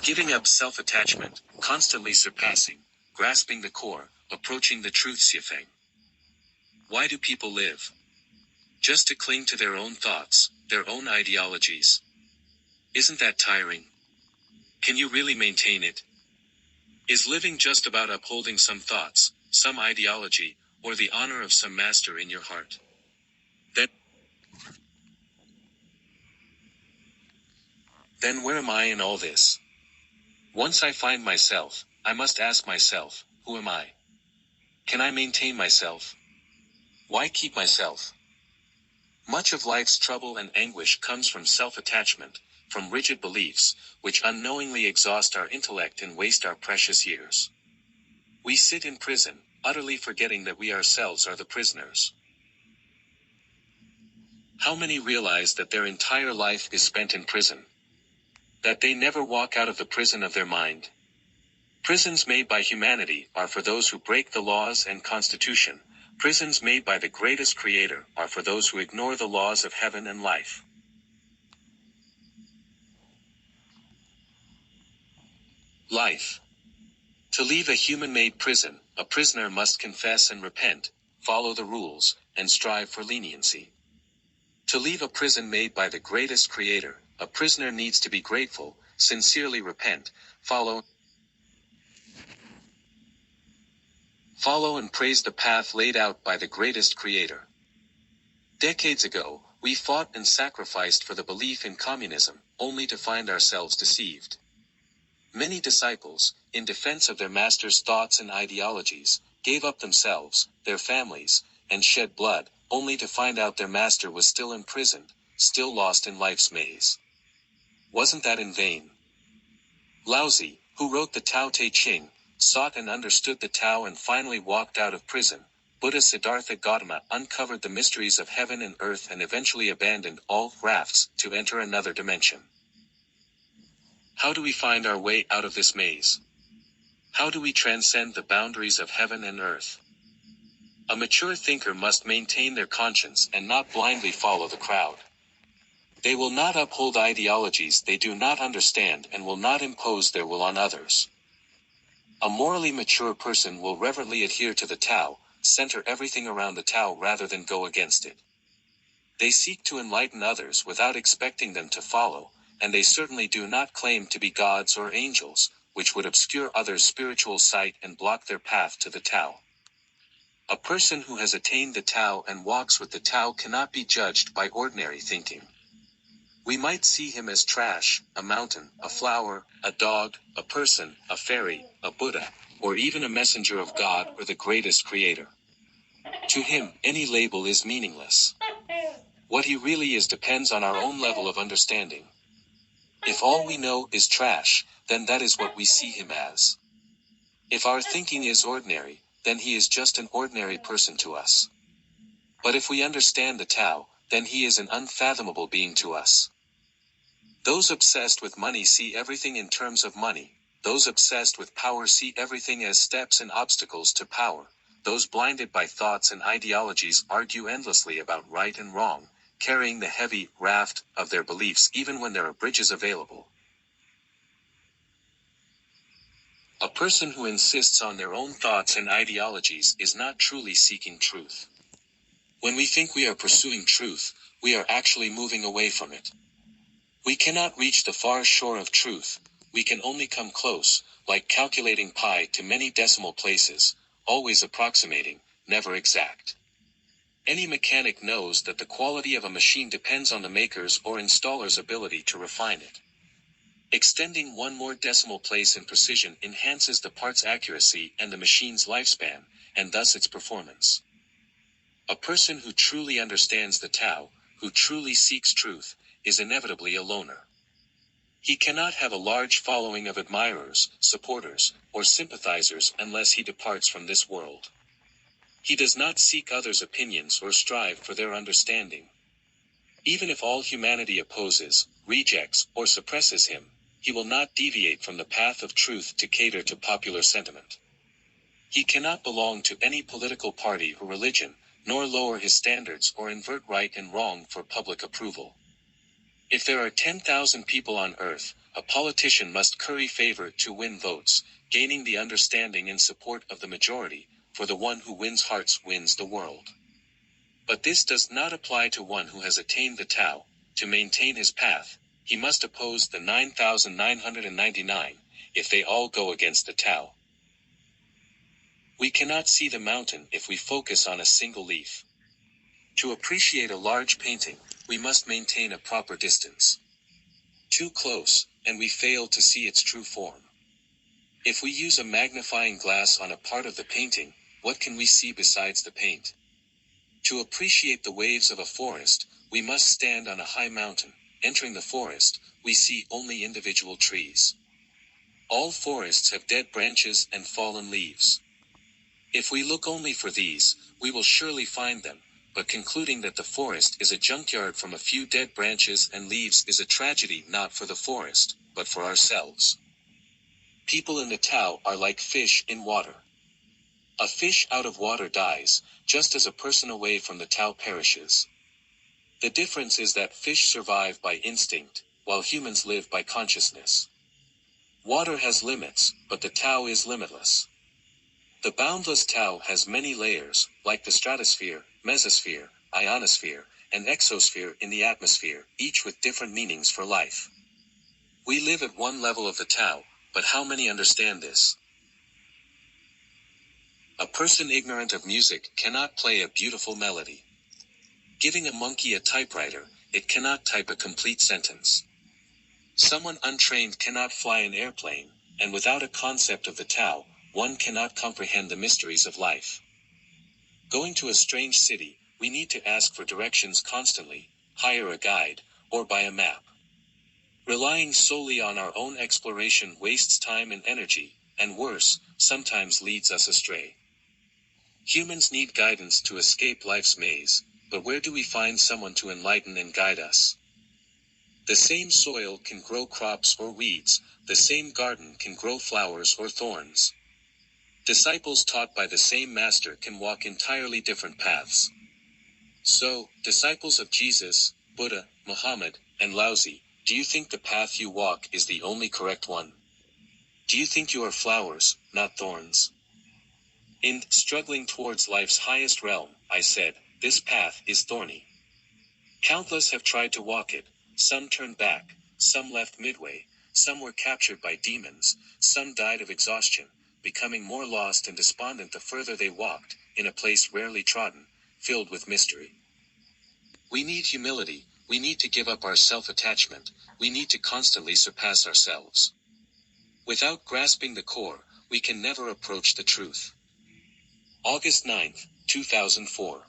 Giving up self-attachment, constantly surpassing, grasping the core, approaching the truth. Xuefeng. Why do people live? Just to cling to their own thoughts, their own ideologies. Isn't that tiring? Can you really maintain it? Is living just about upholding some thoughts, some ideology, or the honor of some master in your heart? Then where am I in all this? Once I find myself, I must ask myself, who am I? Can I maintain myself? Why keep myself? Much of life's trouble and anguish comes from self-attachment, from rigid beliefs, which unknowingly exhaust our intellect and waste our precious years. We sit in prison, utterly forgetting that we ourselves are the prisoners. How many realize that their entire life is spent in prison? That they never walk out of the prison of their mind? Prisons made by humanity are for those who break the laws and constitution. Prisons made by the greatest creator are for those who ignore the laws of heaven and life. Life. To leave a human-made prison, a prisoner must confess and repent, follow the rules, and strive for leniency. To leave a prison made by the greatest creator, a prisoner needs to be grateful, sincerely repent, follow and praise the path laid out by the greatest creator. Decades ago, we fought and sacrificed for the belief in communism, only to find ourselves deceived. Many disciples, in defense of their master's thoughts and ideologies, gave up themselves, their families, and shed blood, only to find out their master was still imprisoned, still lost in life's maze. Wasn't that in vain? Laozi, who wrote the Tao Te Ching, sought and understood the Tao and finally walked out of prison. Buddha Siddhartha Gautama uncovered the mysteries of heaven and earth and eventually abandoned all rafts to enter another dimension. How do we find our way out of this maze? How do we transcend the boundaries of heaven and earth? A mature thinker must maintain their conscience and not blindly follow the crowd. They will not uphold ideologies they do not understand and will not impose their will on others. A morally mature person will reverently adhere to the Tao, center everything around the Tao rather than go against it. They seek to enlighten others without expecting them to follow, and they certainly do not claim to be gods or angels, which would obscure others' spiritual sight and block their path to the Tao. A person who has attained the Tao and walks with the Tao cannot be judged by ordinary thinking. We might see him as trash, a mountain, a flower, a dog, a person, a fairy, a Buddha, or even a messenger of God or the greatest creator. To him, any label is meaningless. What he really is depends on our own level of understanding. If all we know is trash, then that is what we see him as. If our thinking is ordinary, then he is just an ordinary person to us. But if we understand the Tao, then he is an unfathomable being to us. Those obsessed with money see everything in terms of money. Those obsessed with power see everything as steps and obstacles to power. Those blinded by thoughts and ideologies argue endlessly about right and wrong, carrying the heavy raft of their beliefs even when there are bridges available. A person who insists on their own thoughts and ideologies is not truly seeking truth. When we think we are pursuing truth, we are actually moving away from it. We cannot reach the far shore of truth, we can only come close, like calculating pi to many decimal places, always approximating, never exact. Any mechanic knows that the quality of a machine depends on the maker's or installer's ability to refine it. Extending one more decimal place in precision enhances the part's accuracy and the machine's lifespan, and thus its performance. A person who truly understands the Tao, who truly seeks truth, is inevitably a loner. He cannot have a large following of admirers, supporters, or sympathizers unless he departs from this world. He does not seek others' opinions or strive for their understanding. Even if all humanity opposes, rejects, or suppresses him, he will not deviate from the path of truth to cater to popular sentiment. He cannot belong to any political party or religion, nor lower his standards or invert right and wrong for public approval. If there are 10,000 people on Earth, a politician must curry favor to win votes, gaining the understanding and support of the majority, for the one who wins hearts wins the world. But this does not apply to one who has attained the Tao. To maintain his path, he must oppose the 9,999, if they all go against the Tao. We cannot see the mountain if we focus on a single leaf. To appreciate a large painting, we must maintain a proper distance. Too close, and we fail to see its true form. If we use a magnifying glass on a part of the painting, what can we see besides the paint? To appreciate the waves of a forest, we must stand on a high mountain. Entering the forest, we see only individual trees. All forests have dead branches and fallen leaves. If we look only for these, we will surely find them, but concluding that the forest is a junkyard from a few dead branches and leaves is a tragedy not for the forest, but for ourselves. People in the Tao are like fish in water. A fish out of water dies, just as a person away from the Tao perishes. The difference is that fish survive by instinct, while humans live by consciousness. Water has limits, but the Tao is limitless. The boundless Tao has many layers, like the stratosphere, mesosphere, ionosphere, and exosphere in the atmosphere, each with different meanings for life. We live at one level of the Tao, but how many understand this? A person ignorant of music cannot play a beautiful melody. Giving a monkey a typewriter, it cannot type a complete sentence. Someone untrained cannot fly an airplane, and without a concept of the Tao, one cannot comprehend the mysteries of life. Going to a strange city, we need to ask for directions constantly, hire a guide, or buy a map. Relying solely on our own exploration wastes time and energy, and worse, sometimes leads us astray. Humans need guidance to escape life's maze, but where do we find someone to enlighten and guide us? The same soil can grow crops or weeds, the same garden can grow flowers or thorns. Disciples taught by the same master can walk entirely different paths. So, disciples of Jesus, Buddha, Muhammad, and Laozi, do you think the path you walk is the only correct one? Do you think you are flowers, not thorns? In struggling towards life's highest realm, I said, this path is thorny. Countless have tried to walk it, some turned back, some left midway, some were captured by demons, some died of exhaustion, becoming more lost and despondent the further they walked, in a place rarely trodden, filled with mystery. We need humility, we need to give up our self-attachment, we need to constantly surpass ourselves. Without grasping the core, we can never approach the truth. August 9, 2004.